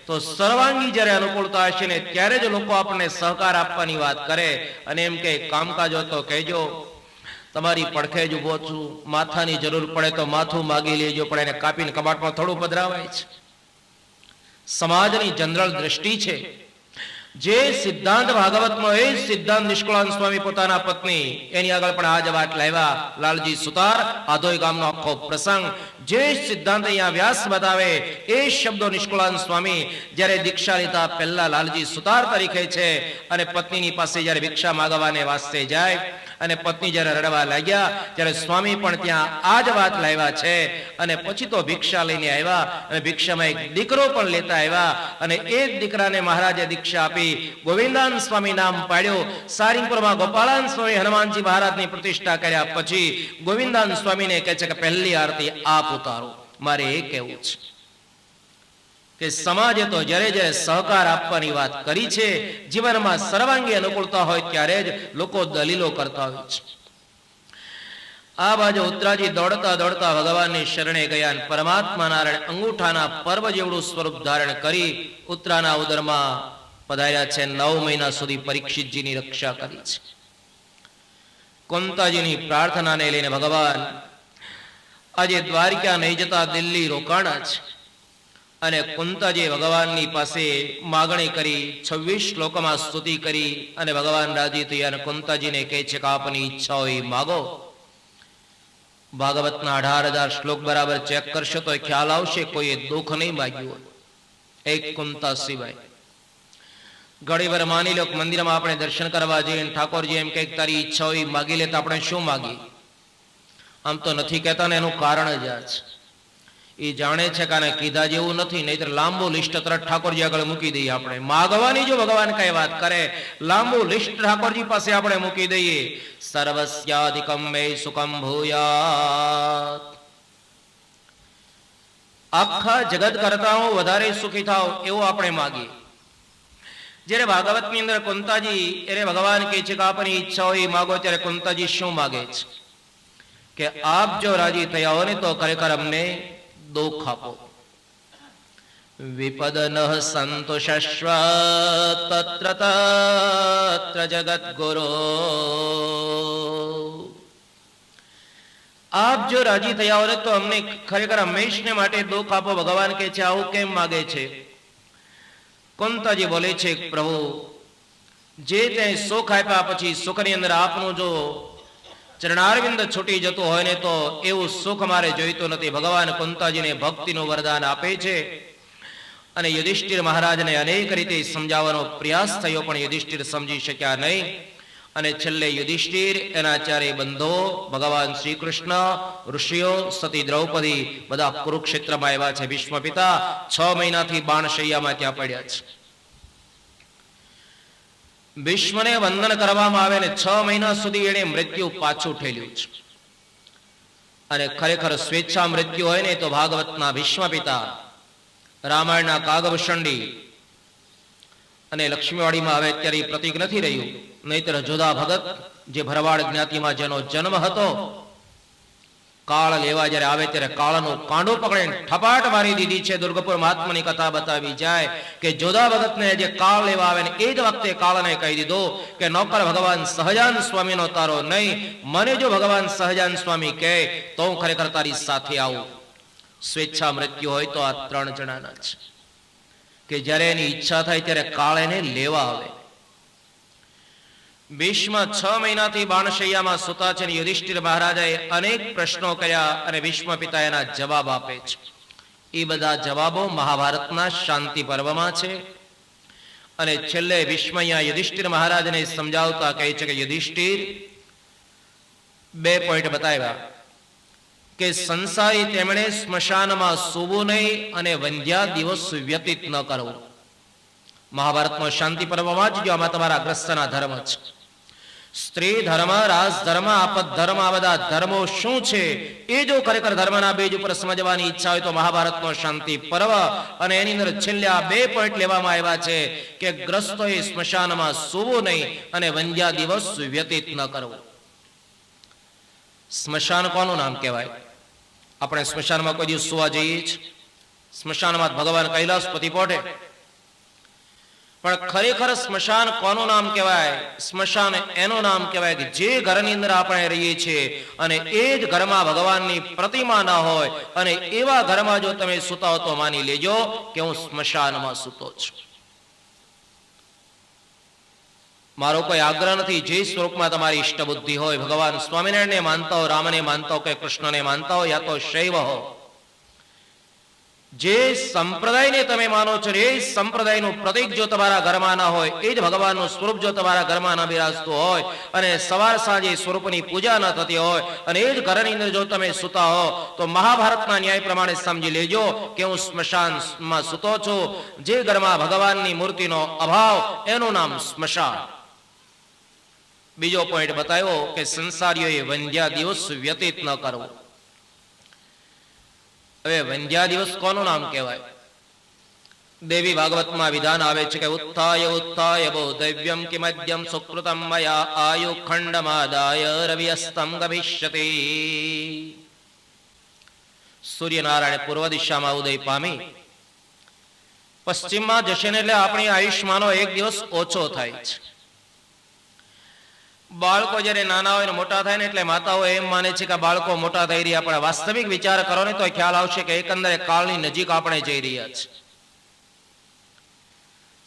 તો સર્વાંગી જ્યારે અનુકૂળતા હશે ને ત્યારે જ લોકો આપણને સહકાર આપવાની વાત કરે અને એમ કે કામકાજ હોય તો કહેજો, તમારી પડખે જ ઉભો છું, માથાની જરૂર પડે તો માથું માગી લેજો, પણ એને કાપીને કબાટમાં થોડું પધરાવાય છે. સમાજની જનરલ દ્રષ્ટિ છે. જે સિદ્ધાંત ભાગવતનો એ સિદ્ધાંત નિષ્કુળાનંદ સ્વામી પોતાના પત્ની એની આગળ પણ આ જ વાત લાવ્યા. લાલજી સુતાર આધોઈ ગામનો આખો પ્રસંગ, જે સિદ્ધાંત અહીંયા વ્યાસ બતાવે એ શબ્દો નિષ્કુળાનંદ સ્વામી જ્યારે દીક્ષા લીધા પહેલા લાલજી સુતાર તરીકે છે અને પત્નીની પાસે જ્યારે ભિક્ષા માગવાને વાસ્તે જાય અને પત્ની જ્યારે રડવા લાગ્યા ત્યારે સ્વામી પણ ત્યાં આ જ વાત લાવ્યા છે. અને પછી તો ભિક્ષા લઈને આવ્યા અને ભિક્ષામાં એક દીકરો પણ લેતા આવ્યા અને એ જ દીકરાને મહારાજે દીક્ષા આપી, ગોવિંદાન સ્વામી નામ પાડ્યો. સારીંગપુરમાં ગોપાળાન સ્વામી હનુમાનજી મહારાજની પ્રતિષ્ઠા કર્યા પછી ગોવિંદાન સ્વામીને કહે છે કે પહેલી આરતી આપ ઉતારો. મારે એ કહેવું છે કે સમાજે તો જ્યારે જ્યારે સહકાર આપવાની વાત કરી છે, જીવનમાં સર્વાંગી અનુકૂળતા હોય ત્યારે જ લોકો દલીલો કરતા હોય છે. આ બાજુ ઉત્તરાજી દોડતા દોડતા ભગવાનની શરણે ગયા અને પરમાત્મા નારાયણ અંગૂઠાના પર્વ જેવડું સ્વરૂપ ધારણ કરી ઉત્તરાના ઉદરમાં પધાર્યા છે. 9 મહિના સુધી પરીક્ષિતજીની રક્ષા કરી છે. કુંતાજીની પ્રાર્થનાને લઈને ભગવાન આજે દ્વારકા નહીં જતા દિલ્હી રોકાણા છે અને કુંતાજી ભગવાનની પાસે માગણી કરી, 26 શ્લોકમાં સ્તુતિ કરી અને ભગવાન રાજી થયા અને કુંતાજીને કહે છે કે આપની ઈચ્છા હોય માગો. ભાગવતના 18,000 શ્લોક બરાબર ચેક કરશો તો ખ્યાલ આવશે કોઈએ દુઃખ નહીં માગ્યું એક કુંતા સિવાય. ઘણી વાર માની લો મંદિરમાં આપણે દર્શન કરવા જઈએ ઠાકોરજી એમ કે તારી ઈચ્છા હોય માગી લે, તો આપણે શું માગીએ? આમ તો નથી કહેતા ને એનું કારણ જ આ છે. એ જાણે છે કે આને કીધા જેવું નથી, નહીતર લાંબુ લિસ્ટ તરત ઠાકોરજી આગળ મૂકી દઈએ. આપણે માગવાની જો ભગવાન કઈ વાત કરે, લાંબુ લિસ્ટ ઠાકોરજી પાસે આપણે મૂકી દઈએ. સર્વસ્યાધિકમ મે સુખમ ભૂયાત, આખા જગત કરતા હું વધારે સુખી થાવ એવું આપણે માગીએ. જ્યારે ભાગવતની અંદર કુંતાજી એને ભગવાન કહે છે કે આપની ઈચ્છા હોય માગો, ત્યારે કુંતાજી શું માગે છે કે આપ જો રાજી થયા હો ને તો ખરેખર અમને દુઃખ આપો. વિપદનઃ સંતોષસ્વ તત્ર તત્ર જગત ગુરો, આપ જો રાજી થયા હો ને તો અમને ખરેખર હંમેશને માટે દુઃખ આપો. ભગવાન કહે છે આવું કેમ માગે છે? કુંતાજી બોલે છે પ્રભુ જે તે સુખ આપ્યા પછી સુખની અંદર આપનું જો ચરણારવિંદ છૂટી જતું હોય ને તો એવું સુખ મારે જોઈતું નથી. ભગવાન કુંતાજીને ભક્તિનું વરદાન આપે છે અને યુધિષ્ઠિર મહારાજને અનેક રીતે સમજાવવાનો પ્રયાસ થયો પણ યુધિષ્ઠિર સમજી શક્યા નહીં અને છેલ્લે યુધિષ્ઠિર એના ચારે બંધો ભગવાન શ્રી કૃષ્ણ, ઋષિઓ, સતી દ્રૌપદી બધા કુરુક્ષેત્રમાં આવ્યા છે. ભીષ્મ પિતા 6 મહિનાથી બાણશૈયામાં ત્યાં પડ્યા છે. ભીષ્મને વંદન કરવામાં આવે ને 6 મહિના સુધી એને મૃત્યુ પાછું ઠેલ્યું છે. અને ખરેખર સ્વેચ્છા મૃત્યુ હોય ને તો ભાગવતના ભીષ્મ પિતા, રામાયણના કાગભૂષણડી અને લક્ષ્મીવાડીમાં હવે અત્યારે પ્રતીક નથી રહ્યું, નહીતર જોધા ભગત જે ભરવાડ જ્ઞાતિમાં જેનો જન્મ હતો, કાળ લેવા જ્યારે આવે ત્યારે કાળનું કાંડો પકડીને ઠપાટ મારી દીધી છે. દુર્ગપુર મહાત્માની કથા બતાવી જાય કે જોધા ભગતને જે કાળ લેવા આવે ને એ જ વખતે કાળને કહી દીધો કે નોકર ભગવાન સહજાન સ્વામીનો તારો નહીં, મને જો ભગવાન સહજાન સ્વામી કહે તો હું ખરેખર તારી સાથે આવું. સ્વેચ્છા મૃત્યુ હોય તો આ 3 જણાના છે કે જ્યારે એની ઈચ્છા થાય ત્યારે કાળ એને લેવા આવે. ભીષ્મ 6 મહિનાથી બાણશૈયામાં સુતા છે. યુધિષ્ઠિર મહારાજાએ અનેક પ્રશ્નો કર્યા અને ભીષ્મ પિતા એના જવાબ આપે છે. એ બધા જવાબો મહાભારતના શાંતિ પર્વમાં છે. અને છેલ્લે ભીષ્મ અહીંયા યુધિષ્ઠિર મહારાજને સમજાવતા કહે છે કે યુધિષ્ઠિર 2 પોઈન્ટ બતાવ્યા કે સંસારી તેમણે સ્મશાનમાં સૂવું નહીં અને વંધ્યા દિવસ વ્યતીત ન કરવું. મહાભારતનો શાંતિ પર્વમાં જ જો આમાં તમારા ગ્રસ્તના ધર્મ છે. સ્ત્રી ધર્મ, રાસ ધર્મ, આપદ ધર્મ, આ બધા ધર્મો શું છે એ જો ખરેખર ધર્મના બેજ ઉપર સમજવાની ઈચ્છા હોય તો મહાભારતનો શાંતિ પર્વ અને એની અંદર છેલ્લે આ 2 પોઈન્ટ લેવામાં આવ્યા છે કે ગ્રસ્તોએ સ્મશાનમાં સૂવું નહીં અને વંધ્યા દિવસ વ્યતીત ન કરવું. સ્મશાન કોનું નામ કહેવાય? આપણે સ્મશાનમાં કોઈ દિવસ સુવા જઈએ છીએ? સ્મશાનમાં ભગવાન કૈલાસપતિ પોઢે પણ ખરેખર સ્મશાન કોનું નામ કહેવાય? સ્મશાન એનું નામ કહેવાય કે જે ઘરની અંદર આપણે રહીએ છીએ અને એ જ ઘરમાં ભગવાનની પ્રતિમા ના હોય અને એવા ઘરમાં જો તમે સૂતા હો તો માની લેજો કે હું સ્મશાનમાં સૂતો છું. મારો કોઈ આગ્રહ નથી. જે સ્વરૂપમાં તમારી ઈષ્ટ બુદ્ધિ હોય, ભગવાન સ્વામિનારાયણને માનતા હો, રામને માનતા હો કે કૃષ્ણને માનતા હો યા તો શૈવ હો, જે સંપ્રદાયને તમે માનો છો એ સંપ્રદાયનું પ્રતીક જો તમારા ઘરમાં ના હોય, એ જ ભગવાનનું સ્વરૂપ જો તમારા ઘરમાં ન બિરાજતું હોય અને સવાર સાંજે સ્વરૂપની પૂજા ન થતી હોય અને એ જ ઘરની અંદર જો તમે સૂતા હો તો મહાભારતના ન્યાય પ્રમાણે સમજી લેજો કે હું સ્મશાનમાં સૂતો છું. જે ઘરમાં ભગવાનની મૂર્તિનો અભાવ એનું નામ સ્મશાન. બીજો પોઈન્ટ બતાવ્યો કે સંસારીઓએ વંધ્યા દિવસ વ્યતીત ન કરવો. હવે વંધ્યા દિવસ કોનું નામ કહેવાય? દેવી ભાગવતમાં વિધાન આવે છે કે ઉત્થાય ઉત્થાય બોધવ્યમ કિમદ્યમ સુકૃતમ મયા આયુ ખંડમાદાય રવિયસ્તમ ગભિષ્યતિ. સૂર્યનારાયણ પૂર્વ દિશામાં ઉદય પામી પશ્ચિમમાં જશે ને એટલે આપણી આયુષ્યમાનો એક દિવસ ઓછો થાય છે. બાળકો જયારે નાના હોય ને મોટા થાય ને એટલે માતાઓ એમ માને છે કે બાળકો મોટા થઈ રહ્યા, પણ વાસ્તવિક વિચાર કરો ને તો ખ્યાલ આવશે કે એકંદરે કાળની નજીક આપણે જઈ રહ્યા છીએ.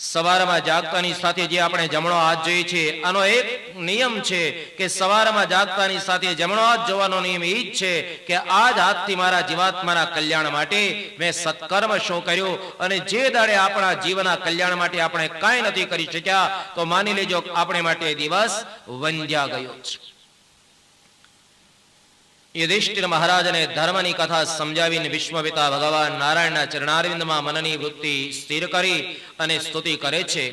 સવારમાં જાગતાની સાથે જે આપણે જમણો હાથ જોઈએ છીએ, આનો એક નિયમ છે કે સવારમાં જાગતાની સાથે જમણો હાથ જોવાનો નિયમ એ જ છે કે આ જ હાથથી મારા જીવાત્માના કલ્યાણ માટે મેં સત્કર્મ શું કર્યું અને જે દાડે આપણા જીવનના કલ્યાણ માટે આપણે કાંઈ નથી કરી શક્યા તો માની લેજો આપણે માટે દિવસ વંધ્યા ગયો છે. યુધિષ્ઠિર મહારાજને ધર્મની કથા સમજાવીને વિશ્વપિતા ભગવાન નારાયણના ચરણારવિંદમાં મનની વૃત્તિ સ્થિર કરી અને સ્તુતિ કરે છે.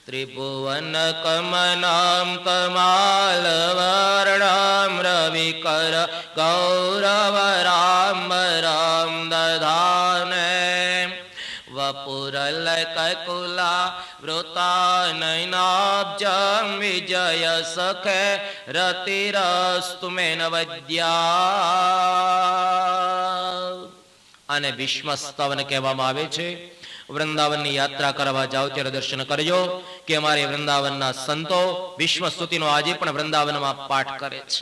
ત્રિભુવન કમનામ કમાલ વર્ણામ રવિકર ગૌરવ રામ રામ દધાને વપુરલ કકુલા વૃતા નૈનાબ્જમ વિજય સખે રતિરસ્તુ મેન વદ્યા. અને ભીષ્મ સ્તવન કહેવામાં આવે છે. વૃંદાવનની યાત્રા કરવા જાઓ ત્યારે દર્શન કરજો કે અમારે વૃંદાવનના સંતો વિશ્વ સ્તુતિનો આજે પણ વૃંદાવનમાં પાઠ કરે છે.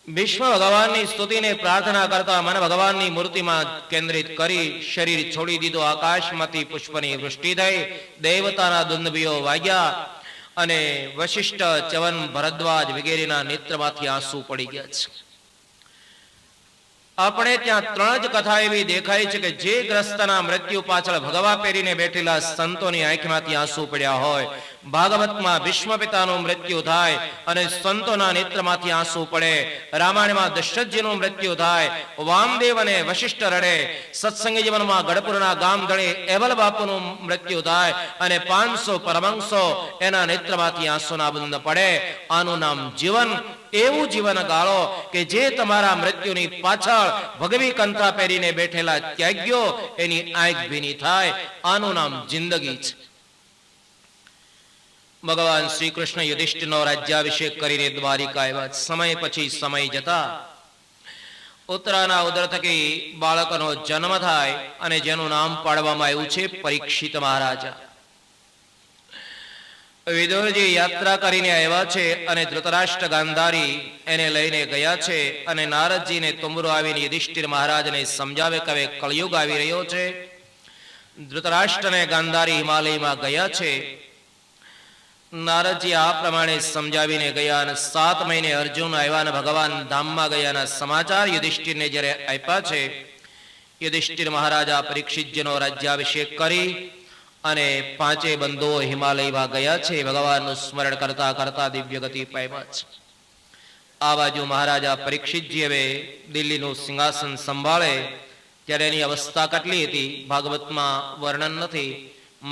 વિશ્વ ભગવાનની સ્તુતિને પ્રાર્થના કરતા મન ભગવાનની મૂર્તિમાં કેન્દ્રિત કરી શરીર છોડી દીધું. આકાશમાંથી પુષ્પની વૃષ્ટિ થઈ, દેવતાના દુંદભીઓ વાગ્યા અને વશિષ્ઠ, ચ્યવન, ભરદ્વાજ વગેરેના નેત્રમાંથી આંસુ પડી ગયા છે. આપણે ત્યાં ત્રણ જ કથા એવી દેખાય છે કે જે ગ્રસ્તના મૃત્યુ પાછળ ભગવા પહેરીને બેઠેલા સંતોની આંખમાંથી આંસુ પડ્યા હોય. ભાગવતમાં ભીષ્મ પિતાનું મૃત્યુ થાય અને સંતોના નેત્રમાંથી આંસુ પડે. રામાયણમાં દશરથજીનું મૃત્યુ થાય, વામદેવ અને વશિષ્ઠ રડે. સત્સંગી જીવનમાં ગઢપુરના ગામ ધણે એબલ બાપુનું મૃત્યુ થાય અને 500 પરમહંસો એના નેત્રમાંથી આંસુના બુંદ પડે. આનું નામ જીવન. એવું જીવન ગાળો કે જે તમારા મૃત્યુની પાછળ ભગવી કંઠા પહેરીને બેઠેલા ત્યાગ્યો એની આંખ ભીની થાય. આનું નામ જિંદગી છે. ભગવાન શ્રી કૃષ્ણ યુધિષ્ઠિરનો રાજ્યાભિષેક કરીને દ્વારિકા આવ્યા. સમય પછી સમય જતા ઉત્તરાના ઉદર થકી બાળકનો જન્મ થાય અને જેનું નામ પાડવામાં આવ્યું છે પરીક્ષિત મહારાજા. વિદુરજી યાત્રા કરીને આવ્યા છે અને ધૃતરાષ્ટ્ર ગાંધારી એને લઈને ગયા છે અને નારદજીને તુંબરો આવીને યુધિષ્ઠિર મહારાજને સમજાવે કે હવે કળયુગ આવી રહ્યો છે. ધૃતરાષ્ટ્ર અને ગાંધારી હિમાલયમાં ગયા છે. નારદજી આ પ્રમાણે સમજાવીને ગયા અને 7 મહિને અર્જુન આવ્યા અને ભગવાન ધામમાં ગયાના સમાચાર યુધિષ્ઠિરને જ્યારે આપ્યા છે. યુધિષ્ઠિર મહારાજા પરીક્ષિતજીનો રાજ્યાભિષેક કરી અને 5 બંધુઓ હિમાલયમાં ગયા છે. ભગવાનનું સ્મરણ કરતા કરતા દિવ્ય ગતિ પામ્યા છે. આ બાજુ મહારાજા પરીક્ષિતજી હવે દિલ્હીનું સિંહાસન સંભાળે ત્યારે એની અવસ્થા કેટલી હતી ભાગવતમાં વર્ણન નથી.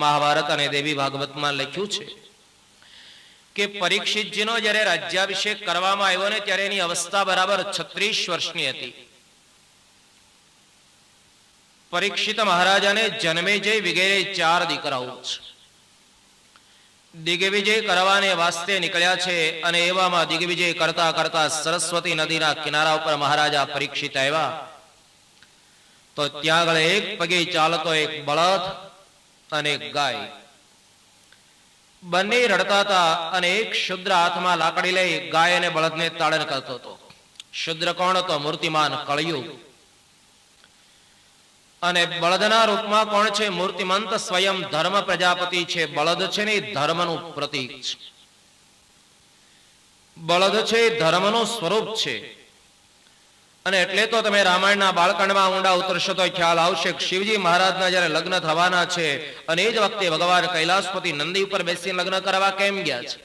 મહાભારત અને દેવી ભાગવતમાં લખ્યું છે કે પરીક્ષિતજીનો જ્યારે રાજ્યાભિષેક કરવામાં આવ્યો ને ત્યારે એની અવસ્થા બરાબર 36 વર્ષની હતી. પરીક્ષિત મહારાજાને જન્મેજય વગેરે 4 દીકરાઓ છે. દિગ્વિજય કરવાને વાસ્તે નીકળ્યા છે અને એવામાં દિગ્વિજય કરતા કરતા સરસ્વતી નદીના કિનારા ઉપર મહારાજા પરીક્ષિત આવ્યા તો ત્યાં આગળ એક પગે ચાલતો એક બળદ અને એક ગાય. બંને રડતા હતા અને એક શુદ્ર હાથમાં લાકડી લઈ ગાય અને બળદને તાડન કરતો હતો. શુદ્ર કોણ હતો? મૂર્તિમાન કળિયુગ. અને બળદના રૂપમાં કોણ છે? મૂર્તિમંત સ્વયં ધર્મ પ્રજાપતિ છે. બળદ છે ને ધર્મનું પ્રતીક છે. બળદ છે ધર્મનું સ્વરૂપ છે. અને એટલે તો તમે રામાયણના બાળકાંડમાં ઊંડા ઉતરશો તો ખ્યાલ આવશે કે શિવજી મહારાજના જયારે લગ્ન થવાના છે અને એ જ વખતે ભગવાન કૈલાસપતિ નંદી ઉપર બેસીને લગ્ન કરવા કેમ ગયા છે?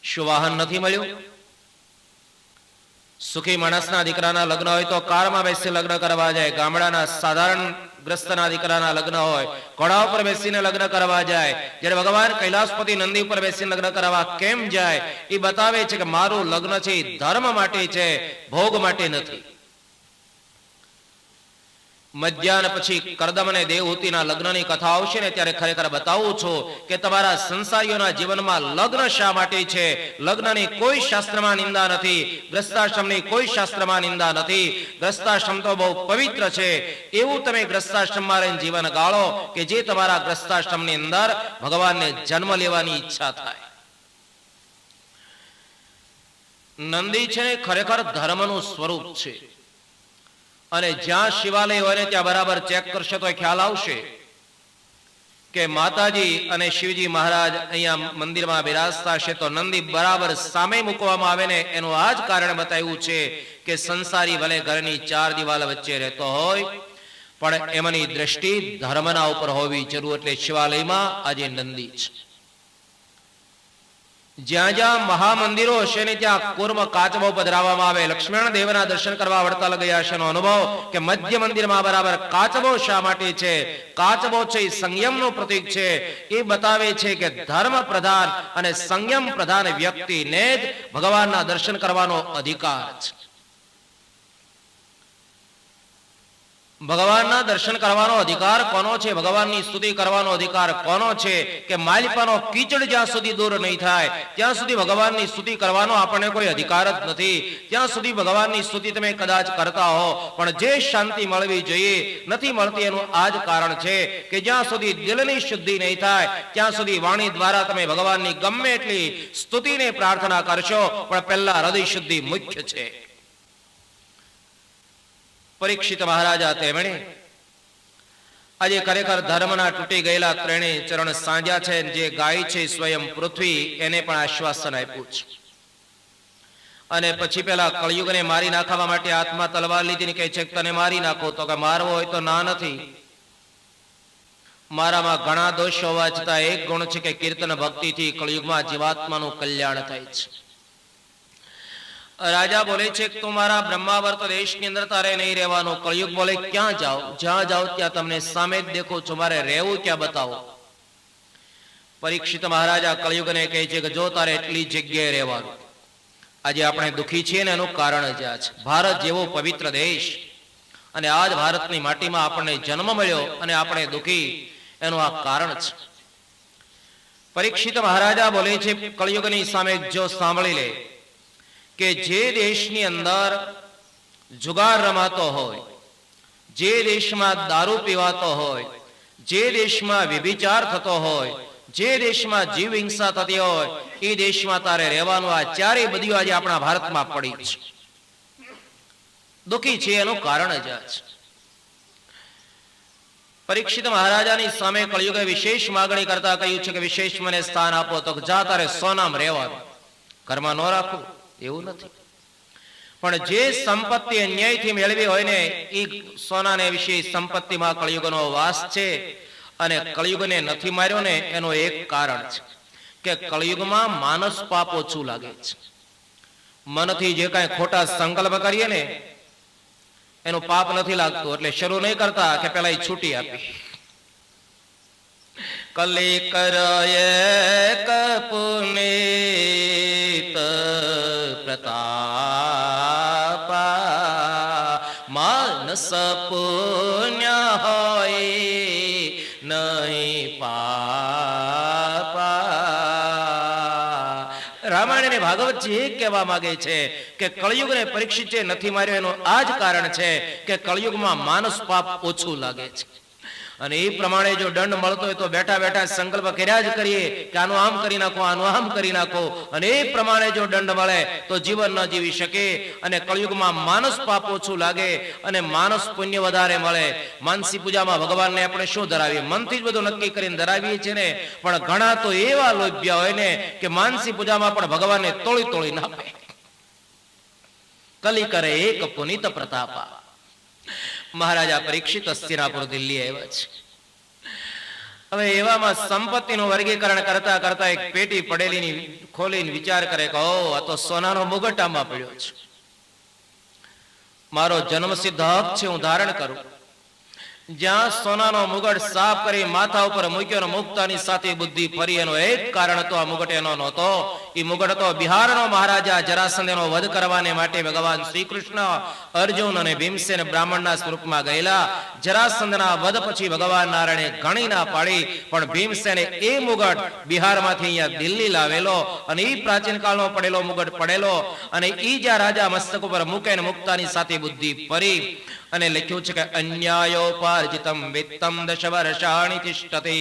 શું વાહન નથી મળ્યું? સુખી માણસના દીકરાના લગ્ન હોય તો કારમાં બેસી લગ્ન કરવા જાય. ગામડાના સાધારણ ગ્રસ્તના દીકરાના લગ્ન હોય ઘોડા ઉપર બેસીને લગ્ન કરવા જાય. જ્યારે ભગવાન કૈલાસપતિ નંદી ઉપર બેસીને લગ્ન કરવા કેમ જાય? એ બતાવે છે કે મારું લગ્ન છે ધર્મ માટે છે, ભોગ માટે નથી. મધ્યાહન પછી કરદમ અને દેવહૂતિના લગ્નની કથા આવશે ને ત્યારે ખરેખર બતાવું છું કે તમારા સંસારીઓના જીવનમાં લગ્ન શા માટે છે. લગ્નની કોઈ શાસ્ત્રમાં નિંદા નથી, ગ્રસ્તાશ્રમની કોઈ શાસ્ત્રમાં નિંદા નથી. ગ્રસ્તાશ્રમ તો બહુ પવિત્ર છે. એવું તમે ગ્રસ્તાશ્રમમાં રહીને જીવન ગાળો કે જે તમારા ગ્રસ્તાશ્રમની અંદર ભગવાનને જન્મ લેવાની ઈચ્છા થાય. નંદી છે ને ખરેખર ધર્મનું સ્વરૂપ છે. અને જ્યાં શિવાલય હોય ને ત્યાં બરાબર ચેક કરશો તો ખ્યાલ આવશે કે માતાજી અને શિવજી મહારાજ અહીંયા મંદિરમાં બિરાજતા છે તો નંદી બરાબર સામે મૂકવામાં આવે ને એનું આ જ કારણ બતાવ્યું છે કે સંસારી ભલે ઘરની ચાર દિવાલ વચ્ચે રહેતો હોય પણ એમની દ્રષ્ટિ ધર્મના ઉપર હોવી જરૂર. એટલે શિવાલયમાં આજે નંદી છે. જ્યાં જ્યાં મહામંદિરો હશે ને ત્યાં કુર્મ કાચબો પધરાવવામાં આવે. લક્ષ્મણ દેવના દર્શન કરવા વડતાલ ગયા છે નો અનુભવ કે મધ્ય મંદિરમાં બરાબર કાચબો શા માટે છે? કાચબો છે એ સંયમનું પ્રતીક છે. એ બતાવે છે કે ધર્મ પ્રધાન અને સંયમ પ્રધાન વ્યક્તિને જ ભગવાનના દર્શન કરવાનો અધિકાર છે. ભગવાનના દર્શન કરવાનો અધિકાર કોનો છે? ભગવાનની સ્તુતિ કરવાનો અધિકાર કોનો છે? કે માલિપાનો કીચડ જ્યાં સુધી દૂર નહીં થાય ત્યાં સુધી ભગવાનની સ્તુતિ કરવાનો આપણને કોઈ અધિકાર જ નથી. ત્યાં સુધી ભગવાનની સ્તુતિ તમે કદાચ કરતા હો પણ જે શાંતિ મળવી જોઈએ નથી મળતી. એનું આ જ કારણ છે કે જ્યાં સુધી દિલની શુદ્ધિ નહીં થાય ત્યાં સુધી વાણી દ્વારા તમે ભગવાનની ગમે એટલી સ્તુતિને પ્રાર્થના કરશો પણ પહેલા હૃદય શુદ્ધિ મુખ્ય છે. પરીક્ષિત મહારાજા તેમણે આજે ખરેખર ધર્મના તૂટી ગયેલા ત્રણેય ચરણ સાંજ્યા છે. જે ગાય છે સ્વયં પૃથ્વી એને પણ આશ્વાસન આપ્યું છે. અને પછી પેલા કળિયુગને મારી નાખવા માટે હાથમાં તલવાર લીધી ને કહે છે તને મારી નાખો. તો કે મારવો હોય તો ના નથી. મારામાં ઘણા દોષ હોવા છતાં એક ગુણ છે કે કીર્તન ભક્તિથી કળિયુગમાં જીવાત્માનું કલ્યાણ થાય છે. રાજા બોલે છે કે તું મારા બ્રહ્માવર્ત દેશની અંદર તારે નહીં રહેવાનું. કળિયુગ બોલે ક્યાં જાઓ? જ્યાં જાઓ ત્યાં તમને સામે જ દેખો છો, મારે રહેવું ક્યાં બતાવો. પરીક્ષિત મહારાજા કળિયુગને કહે છે કે જો તારે એટલી જગ્યાએ રહેવાનું. આજે આપણે દુખી છીએ ને એનું કારણ જ આ છે. ભારત જેવો પવિત્ર દેશ અને આજ ભારતની માટીમાં આપણને જન્મ મળ્યો અને આપણે દુખી એનું આ કારણ છે. પરીક્ષિત મહારાજા બોલે છે કળિયુગની સામે જો સાંભળી લે કે જે દેશની અંદર જુગાર રમાતો હોય, જે દેશમાં દારૂ પીવાતો હોય, જે દેશમાં વ્યભિચાર થતો હોય, જે દેશમાં જીવ હિંસા થતી હોય એ દેશમાં તારે રહેવાનું. આ ચારેય બદીઓ આજે આપણા ભારતમાં પડી છે. દુઃખી છે એનું કારણ જ આ છે. પરીક્ષિત મહારાજાની સામે કળિયુગે વિશેષ માગણી કરતા કહ્યું છે કે વિશેષ મને સ્થાન આપો. તો જા તારે સોનામ રહેવાનું, ઘરમાં ન રાખવું એવું નથી. પણ જે સંપત્તિ અન્યાયથી મેળવી હોય ને એ સોનાને વિશે સંપત્તિમાં કળિયુગનો વાસ છે. અને કળિયુગને નથી માર્યો ને એનો એક કારણ છે કે કળિયુગમાં માનસ પાપ ઓછું લાગે છે. મનથી જે કાંઈ ખોટા સંકલ્પ કરીએ ને એનું પાપ નથી લાગતું. એટલે શરૂ નહીં કરતા કે પેલા એ છૂટી આપી. કલી કરયે કપુનીત પ્રતાપા માનસ પુણ્ય હોય નહીં પાપા. રામાયણ અને ભાગવતજી એ કહેવા માંગે છે કે કળિયુગને પરીક્ષિત જે નથી માર્યો એનું આ જ કારણ છે કે કળિયુગમાં માનસ પાપ ઓછું લાગે છે. અને એ પ્રમાણે જો દંડ મળતો હોય તો બેઠા બેઠા સંકલ્પ કર્યા જ કરીએ કે આનું આમ કરી નાખો, આનું આમ કરી નાખો, અને એ પ્રમાણે જો દંડ મળે તો જીવન ન જીવી શકે. અને કળિયુગમાં માનસ પાપ ઓછું લાગે અને માનસ પુણ્ય વધારે મળે. માનસી પૂજામાં ભગવાનને આપણે શું ધરાવીએ? મનથી જ બધું નક્કી કરીને ધરાવીએ છીએ ને, પણ ઘણા તો એવા લોભ્યા હોય ને કે માનસી પૂજામાં પણ ભગવાનને તોડી તોડી નાખે. કલી કરે એક પુનિત પ્રતાપા. મહારાજા પરીક્ષિત હસ્તિનાપુર દિલ્હી આવ્યા છે. હવે એવામાં સંપત્તિનું વર્ગીકરણ કરતા કરતા એક પેટી પડેલી ખોલીને વિચાર કરે કે આ તો સોનાનો મુગટ આમાં પડ્યો છે. મારો જન્મસિદ્ધ હક છે, હું ધારણ કરું. જ્યાં સોનાનો મુગટ સાફ કરી માથા ઉપર મૂક્યો, મુક્તાની સાથે બુદ્ધિ ફરી. એનો એક કારણ તો આ મુગટ એનો નહોતો. એ મુગટ તો બિહારનો મહારાજા જરાસંધનો વધ કરવાને માટે ભગવાન શ્રી કૃષ્ણ, અર્જુન અને ભીમસેન બ્રાહ્મણના સ્વરૂપમાં ગયેલા. જરાસંધના વધ પછી ભગવાન નારાયણે ઘણી ના પાડી, પણ ભીમસેને એ મુગટ બિહારમાંથી અહીંયા દિલ્હી લાવેલો અને એ પ્રાચીન કાળનો પડેલો મુગટ પડેલો, અને ઈ જ્યાં રાજા મસ્તક ઉપર મૂકે ને મુક્તાની સાથે બુદ્ધિ ફરી. અને લખ્યું છે કે અન્યાયોપાર્જિતમ વિત્તમ 10 વર્ષાણિ તિષ્ઠતિ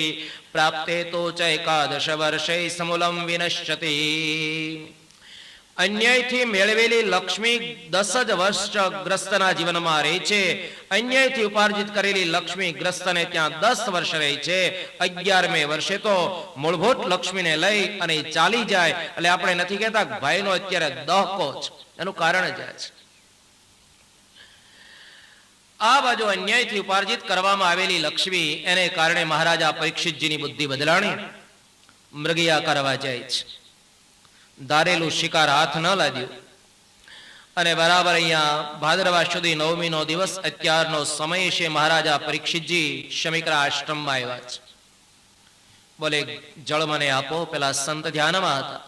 પ્રાપ્તે તો ચૈકાદશ વર્ષે સમૂલમ વિનશ્યતિ. અન્યાયથી મેળવેલી લક્ષ્મી 10 જ વર્ષ ગ્રસ્તના જીવનમાં રહે છે. અન્યાયથી ઉપાર્જિત કરેલી લક્ષ્મી ગ્રસ્તને ત્યાં 10 વર્ષ રહે છે. 11મે વર્ષે તો મૂળભૂત લક્ષ્મીને લઈ અને ચાલી જાય. એટલે આપણે નથી કહેતા ભાઈનો અત્યારે દહકો છે, એનું કારણ જ છે. આ બાજુ અન્યાયથી ઉપાર્જિત કરવામાં આવેલી લક્ષ્મી, એને કારણે મહારાજા પરીક્ષિતજીની બુદ્ધિ બદલાણી. મૃગયા કરવા જાય છે. ધારેલું શિકાર હાથ ન લાગ્યું. અને બરાબર અહીંયા ભાદરવા સુધી 9મીનો દિવસ, અત્યારનો સમય છે. મહારાજા પરીક્ષિતજી શમિકરા આશ્રમમાં આવ્યા છે. બોલે જળ મને આપો. પેલા સંત ધ્યાનમાં હતા.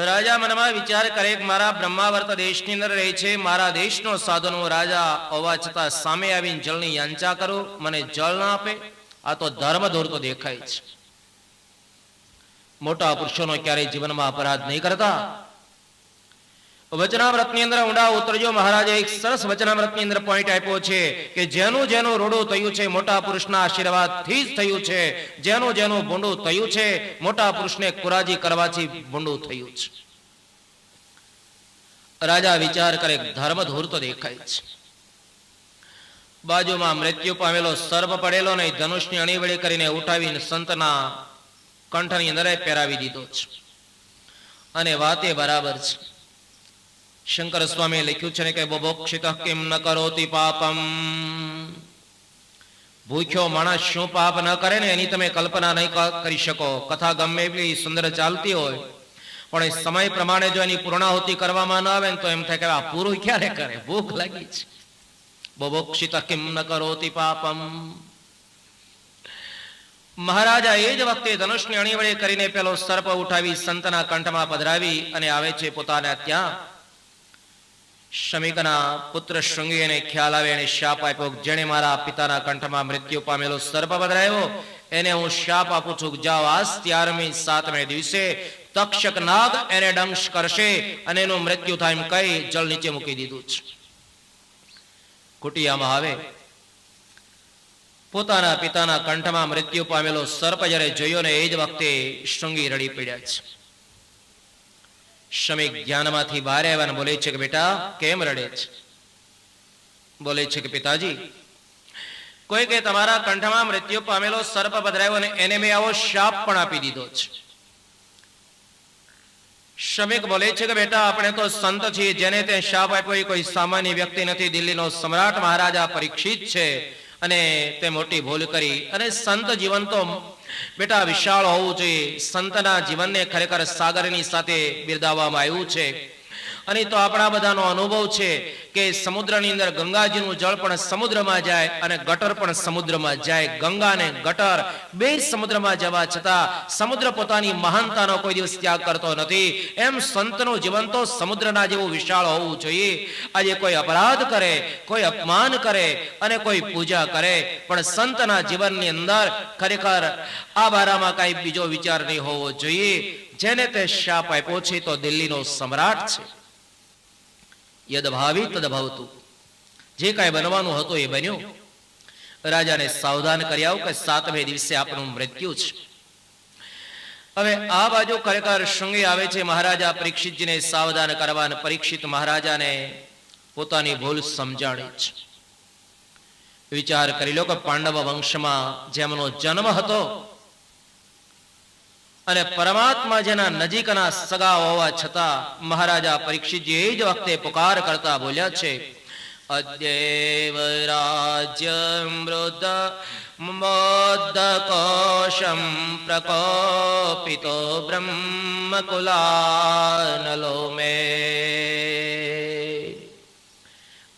રાજા મનમાં વિચાર કરે કે મારા બ્રહ્માવર્ત દેશની અંદર રહે છે, મારા દેશનો સાધનો રાજા હોવા છતાં સામે આવીને જળની યાંચા કરું, મને જળ ના આપે. આ તો ધર્મ દોરતો દેખાય છે. મોટા પુરુષોનો ક્યારેય જીવનમાં અપરાધ નહીં કરતા. વચનામૃતની અંદર ઊંડા ઉતરજો. મહારાજે એક સરસ વચનામૃતની અંદર પોઈન્ટ આપ્યો છે કે જેનું જેનું રોડું થયું છે મોટા પુરુષના આશીર્વાદથી જ થયું છે. જેનું જેનું ભૂંડું થયું છે મોટા પુરુષને કુરાજી કરવાથી ભૂંડું થયું છે. રાજા વિચાર કરે, ધર્મ ધૂર્ત દેખાય છે. બાજુમાં મૃત્યુ પામેલો સર્પ પડેલો ને ધનુષની અણીવળી કરીને ઉઠાવીને સંતના કંઠની અંદર પહેરાવી દીધો છે. અને વાતે બરાબર છે. શંકર સ્વામીએ લખ્યું છે ને કે બબોક્ષિતઃ કિમ ન કરોતિ પાપમ. ભૂખ્યો માણસ શું પાપ ન કરે ને એની તમે કલ્પના નહીં કરી શકો. કથા ગમે એટલી સુંદર ચાલતી હોય, પણ એ સમય પ્રમાણે જો એની પૂર્ણાહુતિ કરવામાં ન આવે ને તો એમ થાય કે આ પૂરું ક્યારે કરે, ભૂખ લાગી છે. બબોક્ષિતઃ કિમ ન કરોતિ પાપમ. મહારાજા એ જ વખતે ધનુષની અણીવળે કરીને પેલો સર્પ ઉઠાવી સંતના કંઠમાં પધરાવી અને આવે છે પોતાના ત્યાં. શમિકના પુત્ર શૃંગી એને ખ્યાલ આવે, એને શાપ આપ્યો, જેણે મારા પિતાના કંઠમાં મૃત્યુ પામેલો સર્પ પધરાવ્યો એને હું શાપ આપું છું. જાઓ, આજ 7મે દિવસે તક્ષક નાગ એને દંશ કરશે અને એનું મૃત્યુ થાય એમ કહી જળ નીચે મૂકી દીધું છે. કુટિયામાં આવે, પોતાના પિતાના કંઠમાં મૃત્યુ પામેલો સર્પ જ્યારે જોયો ને એ જ વખતે શૃંગી રડી પડ્યા છે. શમિક ધ્યાનમાંથી બહાર આવ્યા અને બોલે છે કે બેટા કેમ રડે છે? બોલે છે કે પિતાજી, કોઈ કે તમારા કંઠમાં મૃત્યુ પામેલો સર્પ પધરાવ્યો અને એને મેં આવો શાપ પણ આપી દીધો છે. શમિક બોલે છે કે બેટા આપણે તો સંત છીએ, જેને તે શાપ આપ્યો એ કોઈ સામાન્ય વ્યક્તિ નથી, દિલ્હીનો સમ્રાટ મહારાજા પરીક્ષિત છે અને તે મોટી ભૂલ કરી. અને સંત જીવન તો બેટા વિશાળ હોવું જોઈએ. સંતના જીવનને ખરેખર સાગરની સાથે બિરદાવવામાં આવ્યું છે. અને તો આપણા બધાનો અનુભવ છે કે સમુદ્રની અંદર ગંગાજીનું જળ પણ સમુદ્રમાં જાય અને ગટર પણ સમુદ્રમાં જાય. ગંગા અને ગટર બે સમુદ્રમાં જવા છતાં સમુદ્ર પોતાની મહાનતાનો કોઈ દિવસ ત્યાગ કરતો નથી. એમ સંતનું જીવન તો સમુદ્રના જેવું વિશાળ હોવું જોઈએ. આજે કોઈ અપરાધ કરે, કોઈ અપમાન કરે અને કોઈ પૂજા કરે, પણ સંતના જીવનની અંદર ખરેખર આ બારામાં કઈ બીજો વિચાર નહીં હોવો જોઈએ. જેને તે શાપ આપ્યો છે તો દિલ્હીનો સમ્રાટ છે. યદ ભાવી તદ ભવતું. જે કાંઈ બનવાનું હતું એ બન્યું. રાજાને સાવધાન કરી આવો કે 7મે દિવસે આપનું મૃત્યુ છે. હવે આ બાજુ ખરેખર શૃંગી આવે છે મહારાજા પરીક્ષિતજીને સાવધાન કરવા, અને પરીક્ષિત મહારાજાને પોતાની ભૂલ સમજાણી છે. વિચાર કરી લો કે પાંડવ વંશમાં જેમનો જન્મ હતો અને પરમાત્મા જેના નજીકના સગા હોવા છતાં મહારાજા પરીક્ષિતજી એ જ વખતે પુકાર કરતા બોલ્યા છે, અદ્યૈવ રાજ્યમ વૃદ્ધ મોદ્ધકોશમ પ્રકોપિતો બ્રહ્મકુલાનલો મે.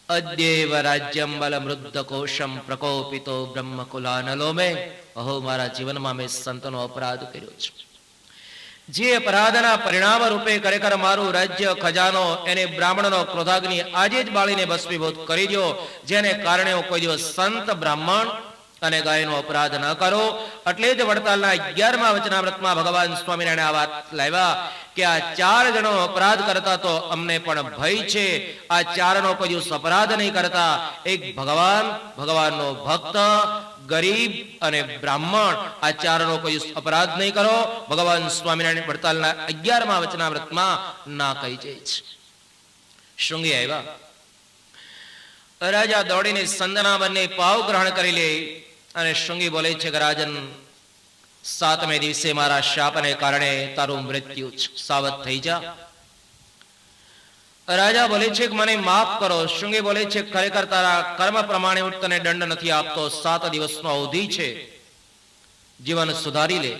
અદ્યૈવ રાજ્યમ બલમૃદ્ધકોશમ પ્રકોપિતો બ્રહ્મકુલાનલો મે. અહો, મારા જીવનમાં મેં સંતનો અપરાધ કર્યો છે. જે અપરાધના પરિણામ રૂપે ખરેખર મારું રાજ્ય ખજાનો એને બ્રાહ્મણનો ક્રોધાગ્નિ આજે જ બાળીને ભસ્મીભૂત કરી દો, જેને કારણે હું કોઈ દિવસ સંત બ્રાહ્મણ અને ગાયનો અપરાધ ન કરો. એટલે જ વડતાલના 11મા વચનામૃતમાં ભગવાન સ્વામિનારાયણ આ વાત લાવ્યા કે આ 4 જણો અપરાધ કરતા તો અમને પણ ભય છે. આ 4નો કોઈ દિવસ અપરાધ નહીં કરતા. એક ભગવાનનો ભક્ત, ગરીબ અને બ્રાહ્મણ, આ 4નો કોઈ અપરાધ નહીં કરો. ભગવાન સ્વામિનારાયણ વડતાલના 11મા વચનામૃતમાં ના કહી જાય છે. શૃંગી આવ્યા. રાજા દોડીને સંતના બંને પાવ ગ્રહણ કરી લે અને શૃંગી બોલે છે કે રાજન, 7મે દિવસે મારા શાપને કારણે તારું મૃત્યુ છે, સાવધ થઈ જા. રાજા બોલે છે કે મને માફ કરો. શૃંગી બોલે છે ખરેખર તારા કર્મ પ્રમાણે હું તને દંડ નથી આપતો. 7 દિવસનો અવધિ છે, જીવન સુધારી લે.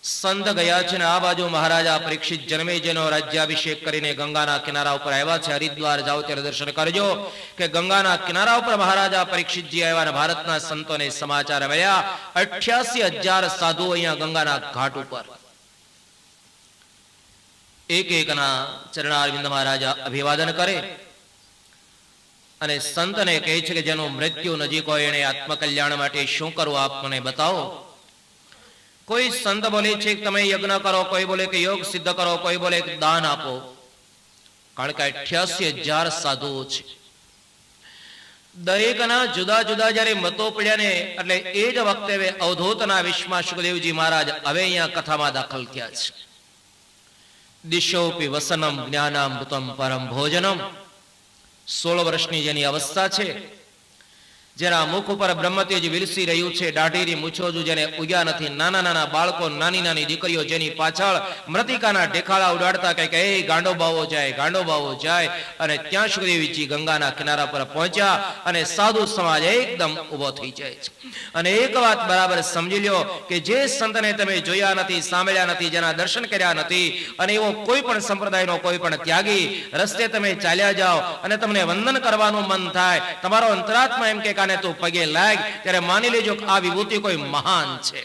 સંત ગયા છે ને આ બાજુ મહારાજા પરીક્ષિત જન્મે જેનો રાજ્યાભિષેક કરીને ગંગાના કિનારા ઉપર આવ્યા છે. હરિદ્વાર જાઓ ત્યારે દર્શન કરજો કે ગંગાના કિનારા ઉપર મહારાજા પરીક્ષિતજી આવ્યા અને ભારતના સંતોને સમાચાર મળ્યા 88,000 સાધુઓ અહીંયા ગંગાના ઘાટ ઉપર એક એકના ચરણારવિંદ મહારાજા અભિવાદન કરે અને સંતને કહે છે કે જેનું મૃત્યુ નજીક હોય એને આત્મકલ્યાણ માટે શું કરવું આપ મને બતાવો. કોઈ સંત બોલે છે કે તમે યજ્ઞ કરો, કોઈ બોલે કે યોગ સિદ્ધ કરો, કોઈ બોલે કે દાન આપો. કારણ કે 88,000 સાધુઓ છે. દરેકના જુદા જુદા જયારે મતો પડ્યા ને એટલે એ જ વખતે અવધૂતના વિશ્વમાં સુખદેવજી મહારાજ હવે અહીંયા કથામાં દાખલ થયા છે. દિશોપી વસનમ જ્ઞાનામૃતમ પરમ ભોજનમ. 16 વર્ષની જેની અવસ્થા છે, જેના મુખ ઉપર બ્રહ્મતેજ વિલસી રહ્યું છે, દાઢીની મૂછો જેને ઉગ્યા નથી, નાના નાના બાળકો, નાની નાની દીકરીઓ જેની પાછળ મૃતિકાના ઢેખાડા ઉડાડતા કહે કે એ ગાંડો બાવો જાય, ગાંડો બાવો જાય. અને ત્યાં સુખદેવજી ગંગાના કિનારા પર પહોંચ્યા અને સાધુ સમાજ એકદમ ઉભો થઈ જાય છે. અને એક વાત બરાબર સમજી લ્યો કે જે સંતને તમે જોયા નથી, સાંભળ્યા નથી, જેના દર્શન કર્યા નથી, અને એવો કોઈ પણ સંપ્રદાયનો કોઈ પણ ત્યાગી રસ્તે તમે ચાલ્યા જાઓ અને તમને વંદન કરવાનું મન થાય, તમારો અંતરાત્મા એમ કે તું પગે લાગ, ત્યારે માની લેજો કે આ વિભૂતિ કોઈ મહાન છે.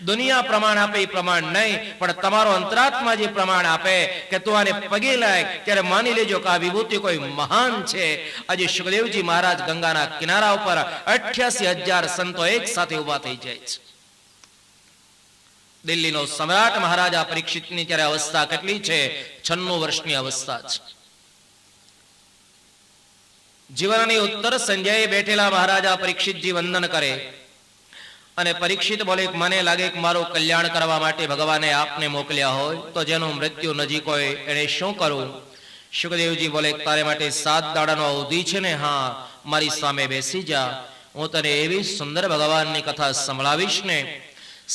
દુનિયા પ્રમાણ આપે એ પ્રમાણ નહીં, પણ તમારો અંતરાત્મા જે પ્રમાણ આપે કે તું આને પગે લાગ, ત્યારે માની લેજો કે આ વિભૂતિ કોઈ મહાન છે. આજે સુખદેવજી મહારાજ ગંગાના કિનારા ઉપર 88,000 સંતો એક સાથે ઉભા થઈ જાય છે. દિલ્હીનો સમ્રાટ મહારાજા પરીક્ષિતની ત્યારે અવસ્થા કેટલી છે? 96 વર્ષની અવસ્થા છે. જીવનની ઉત્તર સંજ્ઞાએ બેઠેલા મહારાજા પરીક્ષિતજી વંદન કરે અને પરીક્ષિત બોલે મને લાગે કે મારું કલ્યાણ કરવા માટે ભગવાને આપને મોકલ્યા હોય તો જેનું મૃત્યુ નજીક હોય એને શું કરવું? સુખદેવજી બોલે તારે માટે 7 દાડાનો અવધિ છે ને? હા, મારી સામે બેસી જા, હું તને એવી સુંદર ભગવાનની કથા સંભળાવીશ ને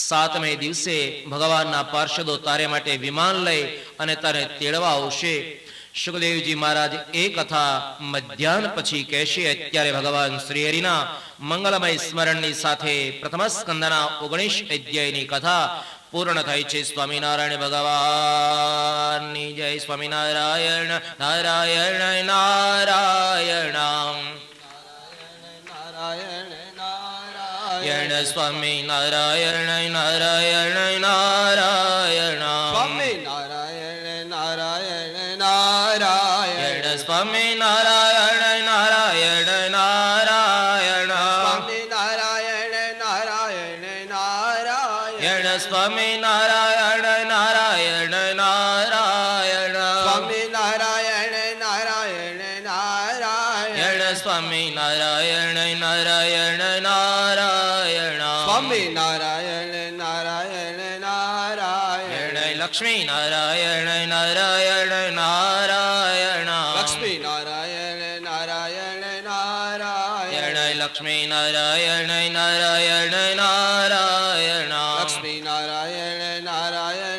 7મે દિવસે ભગવાનના પાર્ષદો તારે માટે વિમાન લઈ અને તને તેડવા આવશે. સુખદેવજી મહારાજ એ કથા મધ્યાહન પછી કહેશે. અત્યારે ભગવાન શ્રી હરિના મંગલમય સ્મરણની સાથે પ્રથમ સ્કંદના 19 અધ્યાયની કથા પૂર્ણ થાય છે. સ્વામિનારાયણ ભગવાનની જય. સ્વામિનારાયણ નારાયણ નારાયણ નારાયણ સ્વામી નારાયણ નારાયણ નારાયણ સ્વામી નારાયણ નારાયણ નારાયણ સ્વામી નારાયણ નારાયણ નારાયણ સ્વામી નારાયણ નારાયણ નારાયણ સ્વામી નારાયણ નારાયણ નારાયણ સ્વામી નારાયણ નારાયણ નારાયણ સ્વામી નારાયણ નારાયણ સ્વામી નારાયણ નારાયણ નારાયણ લક્ષ્મી નારાયણ નારાયણ નારાયણ લક્ષ્મી નારાયણ નારાયણ નારાયણ લક્ષ્મી નારાયણ નારાયણ નારાયણ લક્ષ્મી નારાયણ નારાયણ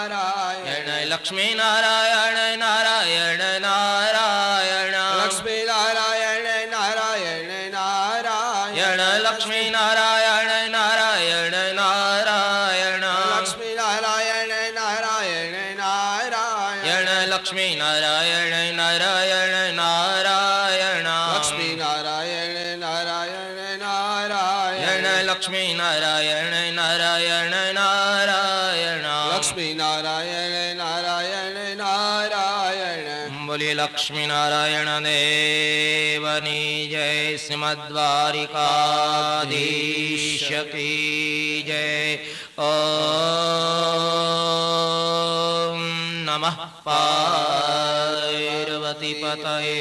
નારાયણ લક્ષ્મી નારાયણ નારાયણ નારાયણ લક્ષ્મી નારાયણ નારાયણ નારાયણ લક્ષ્મી નારાયણ નારાયણ નારાયણ લક્ષ્મી નારાયણ નારાયણ નારાયણ લક્ષ્મી નારાયણ નારાયણ નારાયણ લક્ષ્મી નારાયણ નારાયણ નારાયણ લક્ષ્મી નારાયણ નારાયણ નારાયણ લક્ષ્મી નારાયણ નારાયણ નારાયણ બોલીએ લક્ષ્મી નારાયણ દેવની જય. શ્રીમદ દ્વારિકાધીશ કી જય. ઓમ નમઃ પાર્વતી પતયે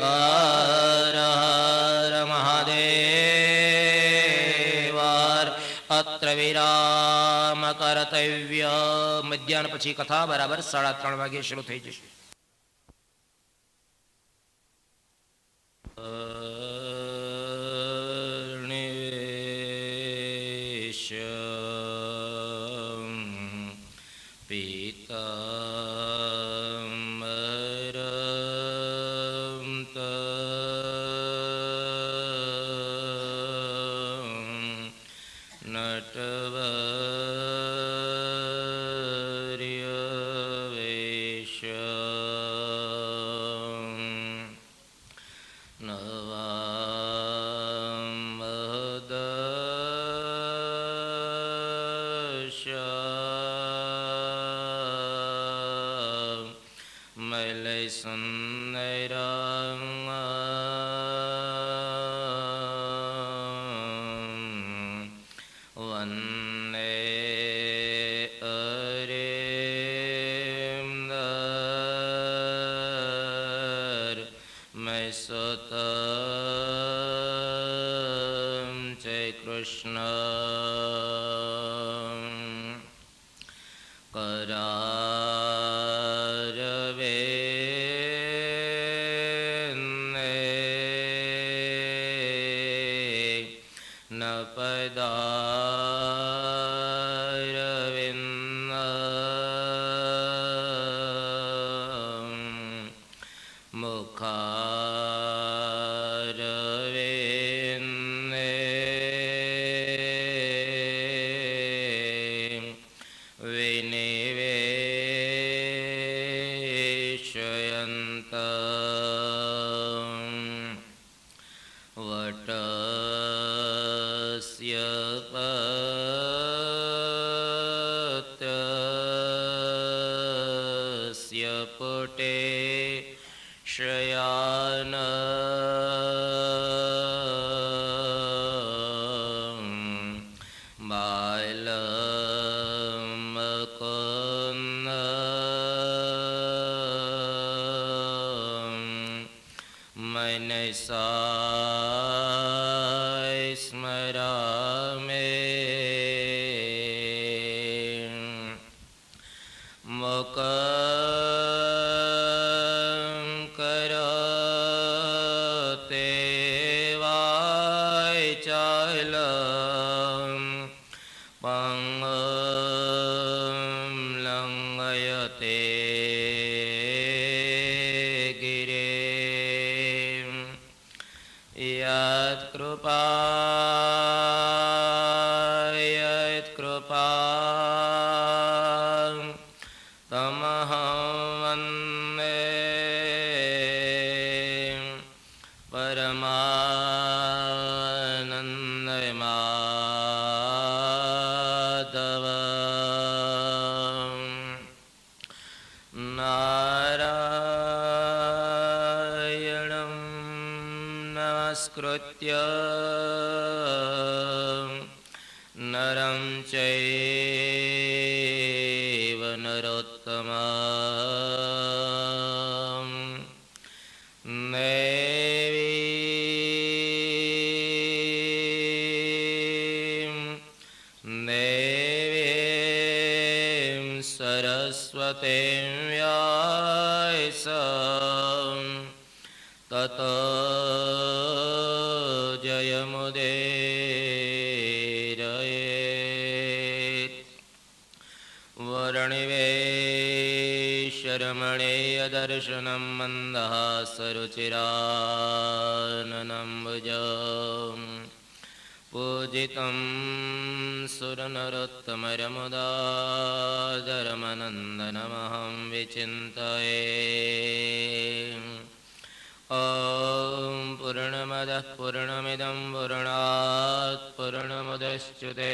હર હર મહાદેવ. અત્ર વિરામ કર્તવ્ય. મધ્યાહન પછી કથા બરાબર 3:30 વાગે શરૂ થઈ જશે. નરં ચૈવ નરોત્તમં દેવી सरस्वती व्यास ततो जयमुदीरयेत् वर्णिवेशरमणेय दर्शनं मन्दहासरुचिराननम्बुजम् पूजितं सुरनरोत्तमरमुदादरमनन्दनमहं विचिन्तये ॐ पूर्णमदः पूर्णमिदं पूर्णात् पूर्णमुदच्यते